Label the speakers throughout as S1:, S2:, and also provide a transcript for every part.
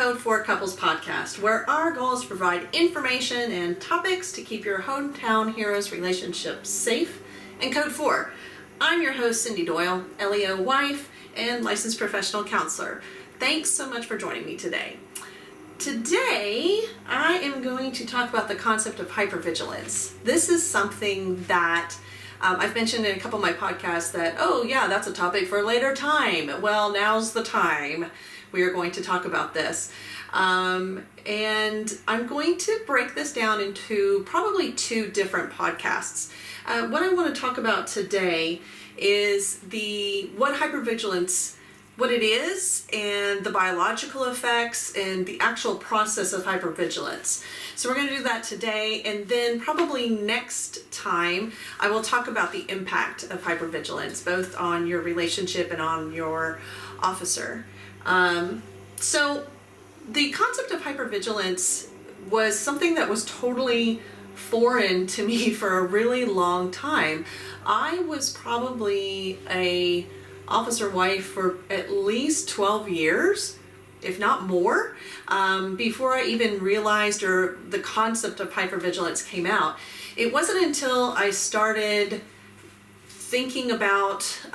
S1: Code 4 Couples podcast, where our goal is to provide information and topics to keep your hometown heroes' relationships safe and Code 4. I'm your host, Cindy Doyle, LEO wife and licensed professional counselor. Thanks so much for joining me today. Today, I am going to talk about the concept of hypervigilance. This is something that I've mentioned in a couple of my podcasts that, oh yeah, that's a topic for a later time. Well, now's the time. We are going to talk about this. And I'm going to break this down into probably two different podcasts. What I want to talk about today is what hypervigilance, what it is, and the biological effects and the actual process of hypervigilance. So we're going to do that today, and then probably next time I will talk about the impact of hypervigilance, both on your relationship and on your officer. So the concept of hypervigilance was something that was totally foreign to me for a really long time. I was probably a officer wife for at least 12 years, if not more, before I even realized or the concept of hypervigilance came out. It wasn't until I started thinking about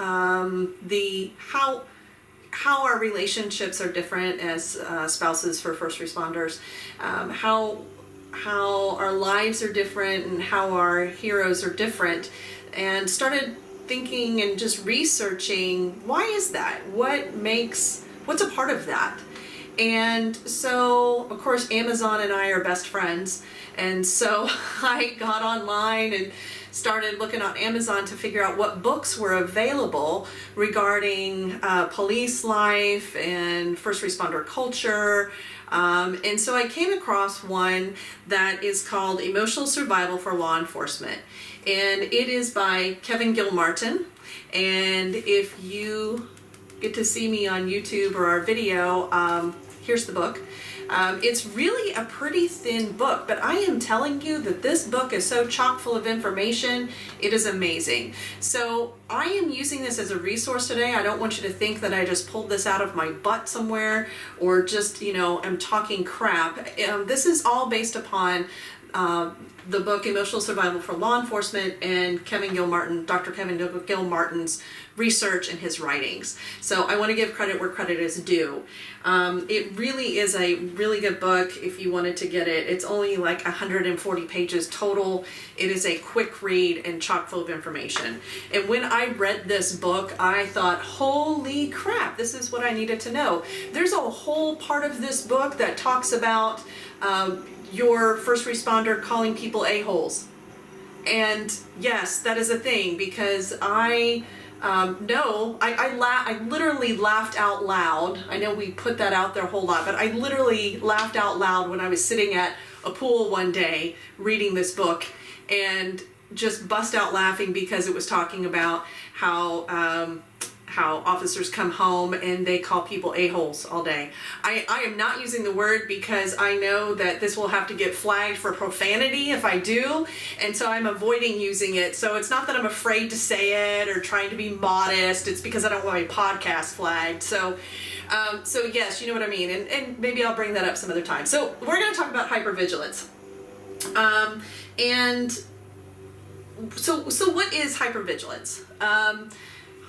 S1: how our relationships are different as spouses for first responders, how our lives are different and how our heroes are different, and started thinking and just researching, why is that? What's a part of that? And so, of course, Amazon and I are best friends. And so I got online and started looking on Amazon to figure out what books were available regarding police life and first responder culture. And so I came across one that is called Emotional Survival for Law Enforcement. And it is by Kevin Gilmartin. And if you get to see me on YouTube or our video, here's the book. It's really a pretty thin book, but I am telling you that this book is so chock full of information, it is amazing. So I am using this as a resource today. I don't want you to think that I just pulled this out of my butt somewhere or just, I'm talking crap. This is all based upon the book Emotional Survival for Law Enforcement and Dr. Kevin Gilmartin's research and his writings. So I want to give credit where credit is due. It really is a really good book if you wanted to get it. It's only like 140 pages total. It is a quick read and chock full of information. And when I read this book, I thought, holy crap, this is what I needed to know. There's a whole part of this book that talks about your first responder calling people a-holes. And yes, that is a thing, because I literally laughed out loud. I know we put that out there a whole lot, but I literally laughed out loud when I was sitting at a pool one day reading this book and just bust out laughing because it was talking about how officers come home and they call people a-holes all day. I am not using the word because I know that this will have to get flagged for profanity if I do, and so I'm avoiding using it. So it's not that I'm afraid to say it or trying to be modest, it's because I don't want my podcast flagged. So yes, you know what I mean, and maybe I'll bring that up some other time. So we're going to talk about hypervigilance. And so what is hypervigilance?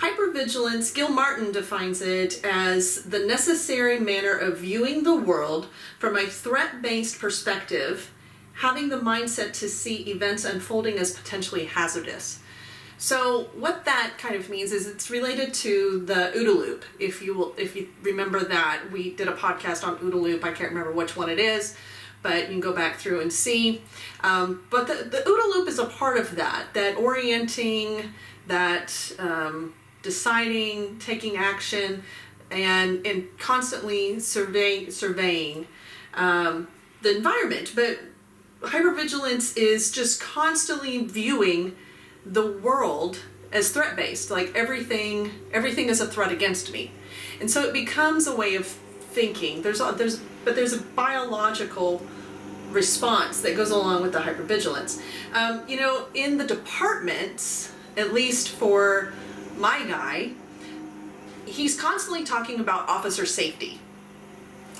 S1: Hypervigilance, Gilmartin defines it as the necessary manner of viewing the world from a threat-based perspective, having the mindset to see events unfolding as potentially hazardous. So what that kind of means is it's related to the OODA loop. If you remember that, we did a podcast on OODA loop. I can't remember which one it is, but you can go back through and see. But the OODA loop is a part of that orienting, that deciding, taking action, and constantly surveying the environment. But hypervigilance is just constantly viewing the world as threat-based, like everything is a threat against me. And so it becomes a way of thinking. There's a biological response that goes along with the hypervigilance. In the departments, at least for my guy, he's constantly talking about officer safety.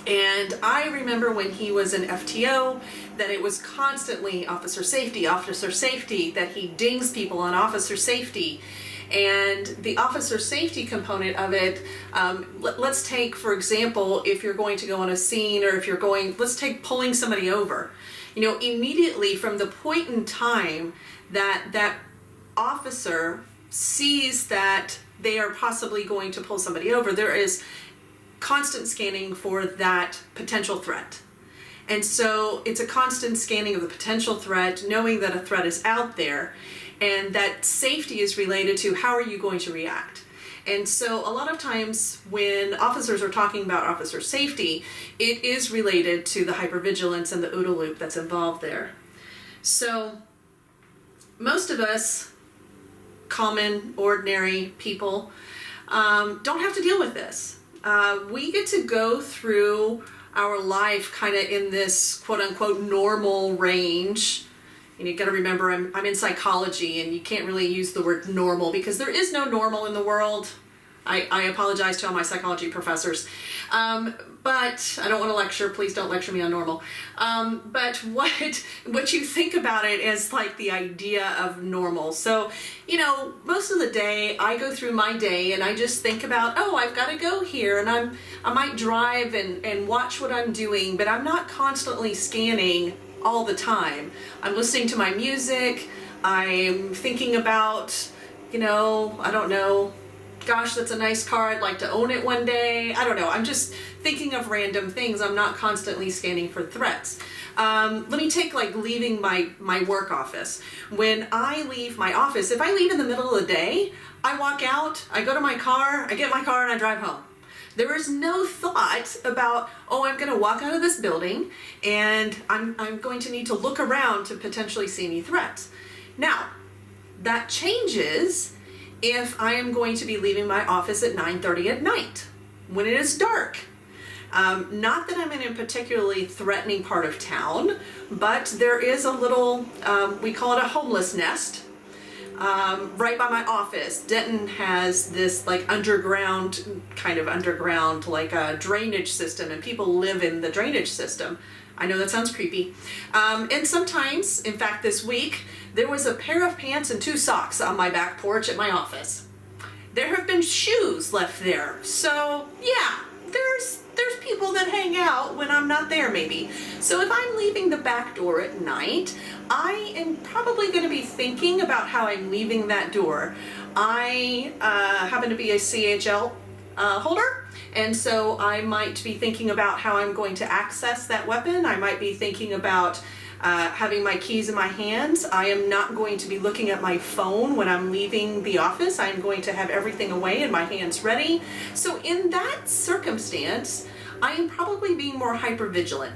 S1: And I remember when he was an FTO that it was constantly officer safety, that he dings people on officer safety. And the officer safety component of it, let's take, for example, if you're going to go on a scene, or if you're going, let's take pulling somebody over. You know, immediately from the point in time that that officer sees that they are possibly going to pull somebody over, there is constant scanning for that potential threat. And so it's a constant scanning of the potential threat, knowing that a threat is out there, and that safety is related to how are you going to react. And so a lot of times when officers are talking about officer safety, it is related to the hypervigilance and the OODA loop that's involved there. So most of us, common, ordinary people, don't have to deal with this. We get to go through our life kind of in this quote-unquote normal range. And you got to remember, I'm in psychology, and you can't really use the word normal because there is no normal in the world. I apologize to all my psychology professors. But I don't want to lecture. Please don't lecture me on normal. But what you think about it is like the idea of normal. So, you know, most of the day I go through my day and I just think about, oh, I've got to go here, and I might drive and watch what I'm doing, but I'm not constantly scanning all the time. I'm listening to my music. I'm thinking about, you know, I don't know, gosh, that's a nice car. I'd like to own it one day. I don't know. I'm just thinking of random things. I'm not constantly scanning for threats. Let me take like leaving my work office. When I leave my office, if I leave in the middle of the day, I walk out, I go to my car, I get my car, and I drive home. There is no thought about, oh, I'm going to walk out of this building and I'm going to need to look around to potentially see any threats. Now, that changes if I am going to be leaving my office at 9:30 at night, when it is dark. Not that I'm in a particularly threatening part of town, but there is a little, we call it a homeless nest, right by my office. Denton has this like underground, like a drainage system, and people live in the drainage system. I know that sounds creepy. And sometimes, in fact this week, there was a pair of pants and 2 socks on my back porch at my office. There have been shoes left there. So yeah, there's people that hang out when I'm not there maybe. So if I'm leaving the back door at night, I am probably going to be thinking about how I'm leaving that door. I happen to be a CHL holder, and so I might be thinking about how I'm going to access that weapon. I might be thinking about having my keys in my hands. I am not going to be looking at my phone when I'm leaving the office. I'm going to have everything away and my hands ready. So in that circumstance, I am probably being more hypervigilant.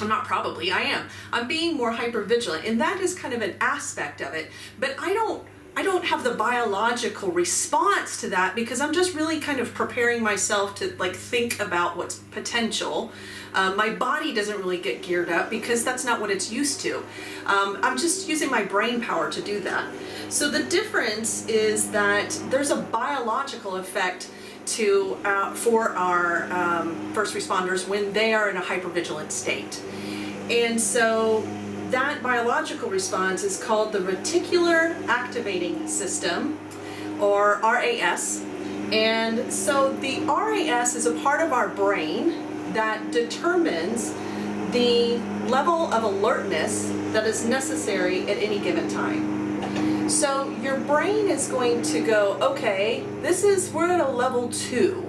S1: I'm not probably, I am. I'm being more hypervigilant, and that is kind of an aspect of it. But I don't have the biological response to that because I'm just really kind of preparing myself to like think about what's potential. My body doesn't really get geared up because that's not what it's used to. I'm just using my brain power to do that. So the difference is that there's a biological effect for our first responders when they are in a hypervigilant state. And so that biological response is called the reticular activating system, or RAS. And so the RAS is a part of our brain that determines the level of alertness that is necessary at any given time. So your brain is going to go, okay, we're at a level 2.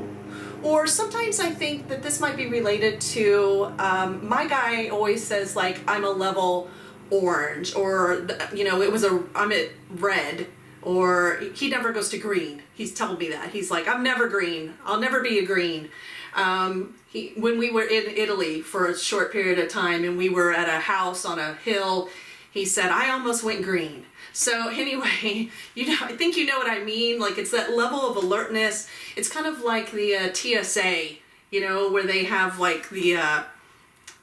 S1: Or sometimes I think that this might be related to, my guy always says like, I'm a level orange, or, you know, I'm at red, or he never goes to green. He's told me that. He's like, I'm never green. I'll never be a green. When we were in Italy for a short period of time and we were at a house on a hill, he said, I almost went green. So anyway, I think you know what I mean. Like, it's that level of alertness. It's kind of like the TSA, where they have like the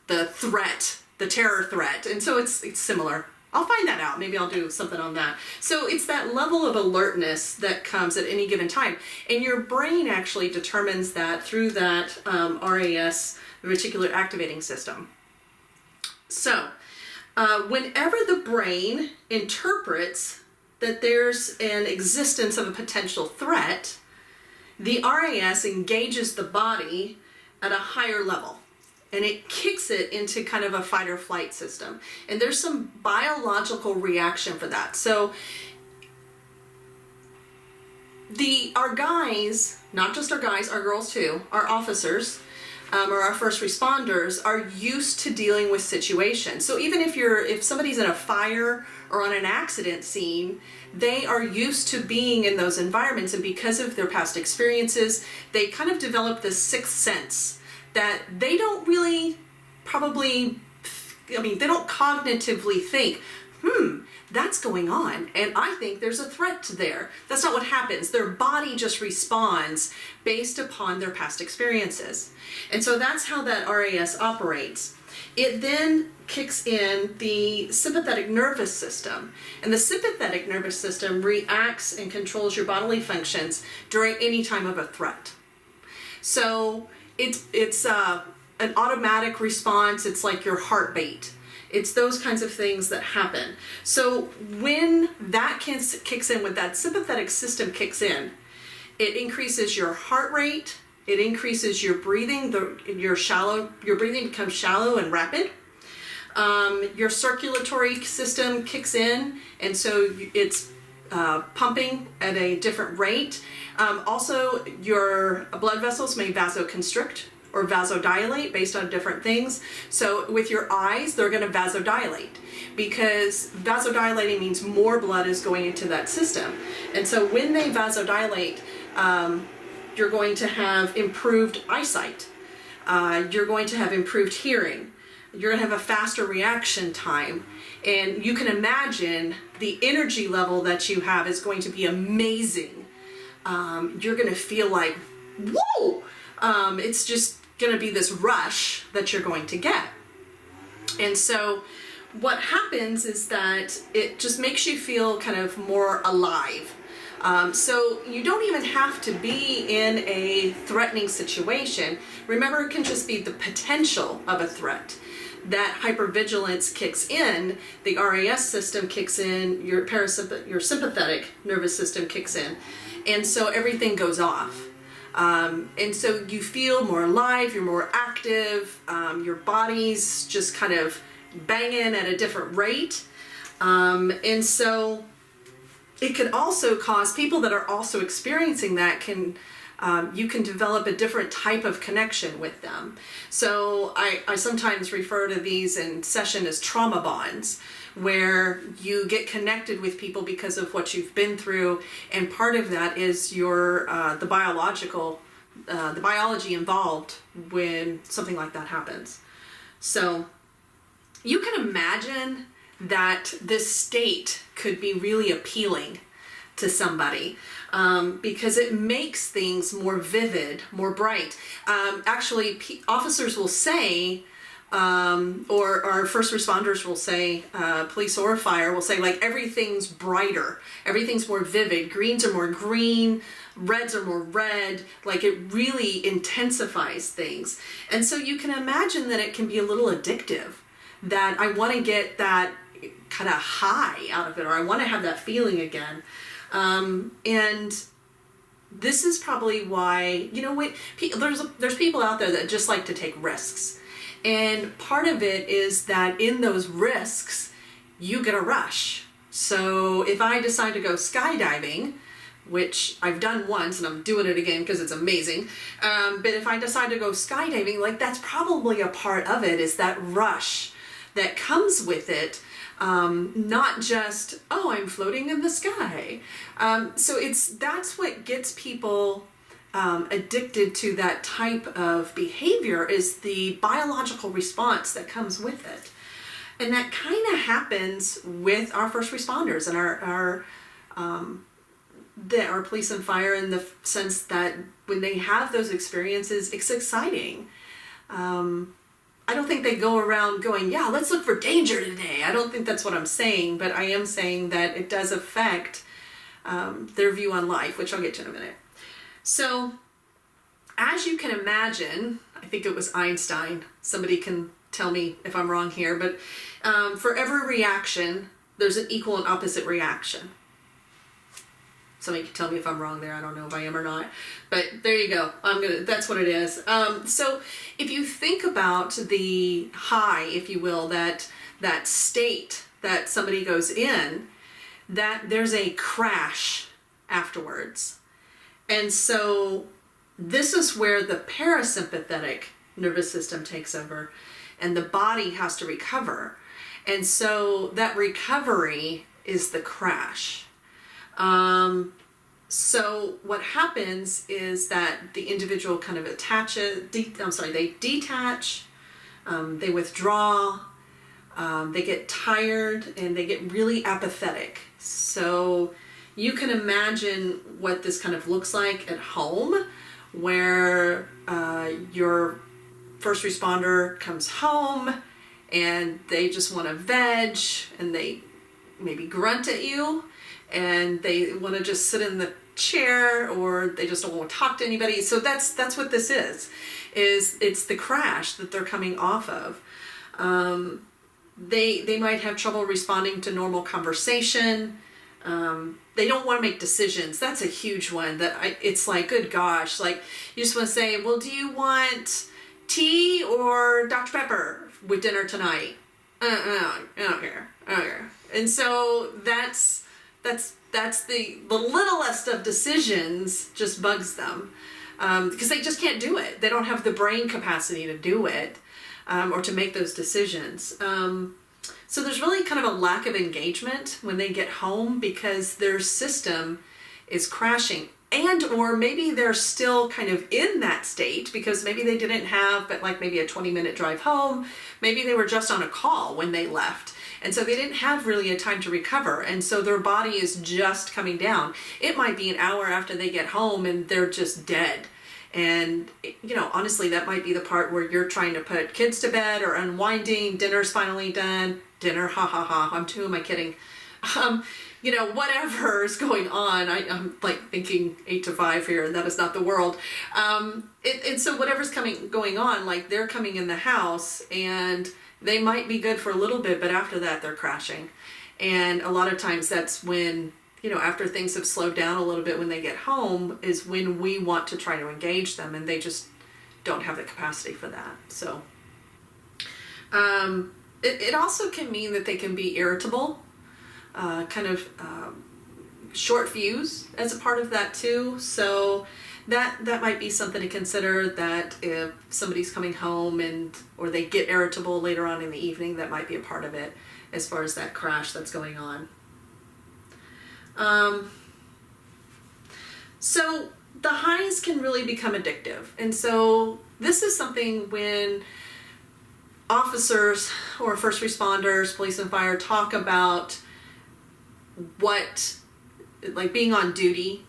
S1: threat, the terror threat. And so it's similar. I'll find that out. Maybe I'll do something on that. So it's that level of alertness that comes at any given time. And your brain actually determines that through that RAS the reticular activating system. So, whenever the brain interprets that there's an existence of a potential threat, the RAS engages the body at a higher level, and it kicks it into kind of a fight or flight system. And there's some biological reaction for that. So our guys, not just our guys, our girls too, our officers, or our first responders are used to dealing with situations. So even if somebody's in a fire or on an accident scene, they are used to being in those environments, and because of their past experiences, they kind of develop this sixth sense that they don't really they don't cognitively think, that's going on, and I think there's a threat there. That's not what happens. Their body just responds based upon their past experiences. And so that's how that RAS operates. It then kicks in the sympathetic nervous system, and the sympathetic nervous system reacts and controls your bodily functions during any time of a threat. So it's an automatic response. It's like your heartbeat. It's those kinds of things that happen. So when that kicks in, when that sympathetic system kicks in, it increases your heart rate, it increases your breathing, your breathing becomes shallow and rapid. Your circulatory system kicks in, and so it's pumping at a different rate. Also, your blood vessels may vasoconstrict or vasodilate based on different things. So with your eyes, they're going to vasodilate, because vasodilating means more blood is going into that system. And so when they vasodilate, you're going to have improved eyesight. You're going to have improved hearing. You're going to have a faster reaction time. And you can imagine the energy level that you have is going to be amazing. You're going to feel like, whoa! It's just going to be this rush that you're going to get. And so what happens is that it just makes you feel kind of more alive. So you don't even have to be in a threatening situation. Remember, it can just be the potential of a threat. That hypervigilance kicks in, the RAS system kicks in, your sympathetic nervous system kicks in, and so everything goes off. And so you feel more alive, you're more active, your body's just kind of banging at a different rate. And so it can also cause people that are also experiencing that you can develop a different type of connection with them. So I sometimes refer to these in session as trauma bonds, where you get connected with people because of what you've been through, and part of that is the biology involved when something like that happens. So you can imagine that this state could be really appealing to somebody, because it makes things more vivid, more bright. Actually, officers will say, or our first responders will say, police or fire will say, like, everything's brighter, everything's more vivid, greens are more green, reds are more red, like it really intensifies things. And so you can imagine that it can be a little addictive, that I want to get that kind of high out of it, or I want to have that feeling again. And this is probably why, there's people out there that just like to take risks. And part of it is that in those risks, you get a rush. So if I decide to go skydiving, which I've done once and I'm doing it again because it's amazing, but if I decide to go skydiving, like, that's probably a part of it, is that rush that comes with it. Not just, oh, I'm floating in the sky. So that's what gets people addicted to that type of behavior, is the biological response that comes with it. And that kind of happens with our first responders and our police and fire, in the sense that when they have those experiences, it's exciting. I don't think they go around going, yeah, let's look for danger today. I don't think that's what I'm saying, but I am saying that it does affect their view on life, which I'll get to in a minute. So as you can imagine, I think it was Einstein. Somebody can tell me if I'm wrong here, but for every reaction, there's an equal and opposite reaction. Somebody can tell me if I'm wrong there. I don't know if I am or not, but there you go. That's what it is. So if you think about the high, if you will, that state that somebody goes in, that there's a crash afterwards. And so this is where the parasympathetic nervous system takes over and the body has to recover. And so that recovery is the crash. So what happens is that the individual kind of they detach, they withdraw, they get tired, and they get really apathetic. So you can imagine what this kind of looks like at home, where your first responder comes home and they just want to veg, and they maybe grunt at you, and they want to just sit in the chair, or they just don't want to talk to anybody. So that's what this is it's the crash that they're coming off of. They might have trouble responding to normal conversation. They don't want to make decisions. That's a huge one it's like, good gosh, like you just want to say, well, do you want tea or Dr. Pepper with dinner tonight? I don't care. And so that's the littlest of decisions just bugs them, because they just can't do it. They don't have the brain capacity to do it, or to make those decisions. So there's really kind of a lack of engagement when they get home, because their system is crashing, and or maybe they're still kind of in that state because maybe they didn't have but like maybe a 20-minute drive home. Maybe they were just on a call when they left, and so they didn't have really a time to recover, and so their body is just coming down. It might be an hour after they get home and they're just dead. And, honestly, that might be the part where you're trying to put kids to bed or unwinding, dinner's finally done. Dinner, ha ha ha, who am I kidding? Whatever is going on. I'm like thinking 8 to 5 here, and that is not the world. And so whatever's going on, like they're coming in the house and they might be good for a little bit, but after that they're crashing. And a lot of times that's when, after things have slowed down a little bit, when they get home is when we want to try to engage them, and they just don't have the capacity for that. So it also can mean that they can be irritable, short fuse as a part of that too. So that might be something to consider, that if somebody's coming home or they get irritable later on in the evening, that might be a part of it as far as that crash that's going on. So the highs can really become addictive. And so this is something when officers or first responders, police and fire, talk about like being on duty.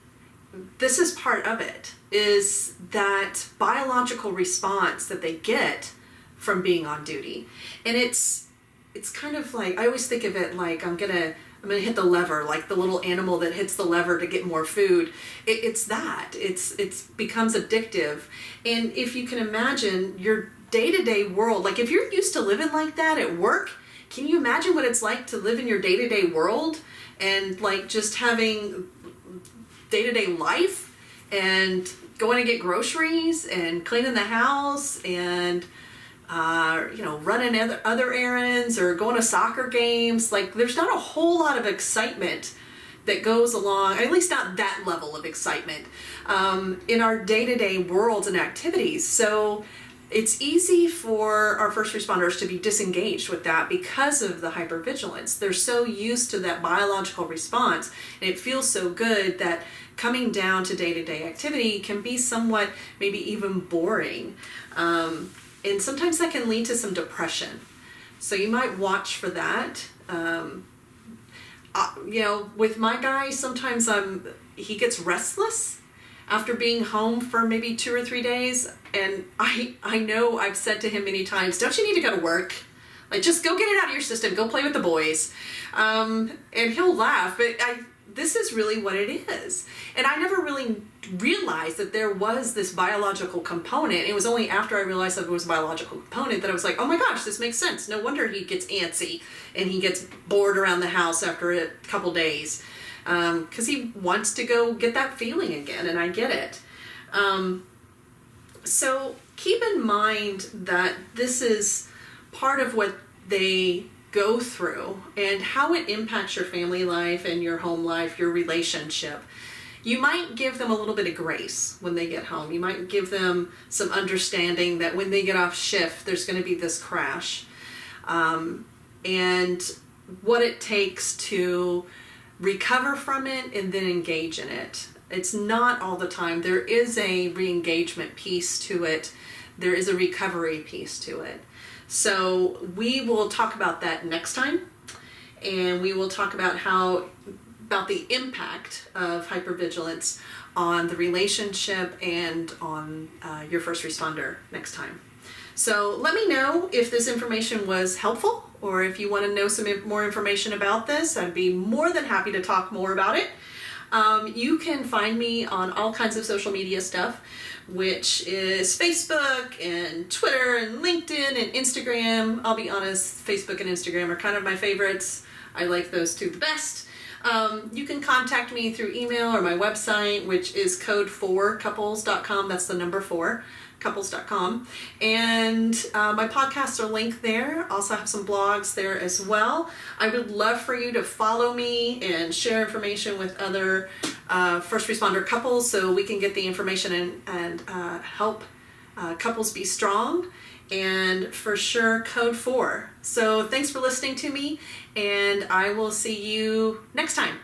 S1: This is part of it, is that biological response that they get from being on duty. And it's kind of like, I always think of it like I'm gonna hit the lever, like the little animal that hits the lever to get more food. It's becomes addictive. And if you can imagine your day-to-day world, like if you're used to living like that at work, can you imagine what it's like to live in your day-to-day world and like just having day-to-day life and going to get groceries and cleaning the house and running other errands or going to soccer games? Like there's not a whole lot of excitement that goes along, at least not that level of excitement, in our day-to-day worlds and activities. So it's easy for our first responders to be disengaged with that because of the hypervigilance. They're so used to that biological response, and it feels so good that coming down to day-to-day activity can be somewhat, maybe even boring. And sometimes that can lead to some depression. So you might watch for that. With my guy, sometimes he gets restless after being home for maybe 2 or 3 days. And I know I've said to him many times, don't you need to go to work? Like, just go get it out of your system. Go play with the boys. And he'll laugh. But this is really what it is. And I never really realized that there was this biological component. It was only after I realized that it was a biological component that I was like, oh my gosh, this makes sense. No wonder he gets antsy and he gets bored around the house after a couple days. Because he wants to go get that feeling again, and I get it. So keep in mind that this is part of what they go through and how it impacts your family life and your home life, your relationship. You might give them a little bit of grace when they get home. You might give them some understanding that when they get off shift, there's going to be this crash. And what it takes to recover from it and then engage in it. It's not all the time. There is a re-engagement piece to it. There is a recovery piece to it. So we will talk about that next time, and we will talk about about the impact of hypervigilance on the relationship and on your first responder next time. So let me know if this information was helpful, or if you want to know some more information about this. I'd be more than happy to talk more about it. You can find me on all kinds of social media stuff, which is Facebook and Twitter and LinkedIn and Instagram. I'll be honest, Facebook and Instagram are kind of my favorites. I like those two the best. You can contact me through email or my website, which is code4couples.com. That's the number 4. Couples.com, and my podcasts are linked there. Also have some blogs there as well. I would love for you to follow me and share information with other first responder couples so we can get the information and help couples be strong, and for sure code 4. So thanks for listening to me, and I will see you next time.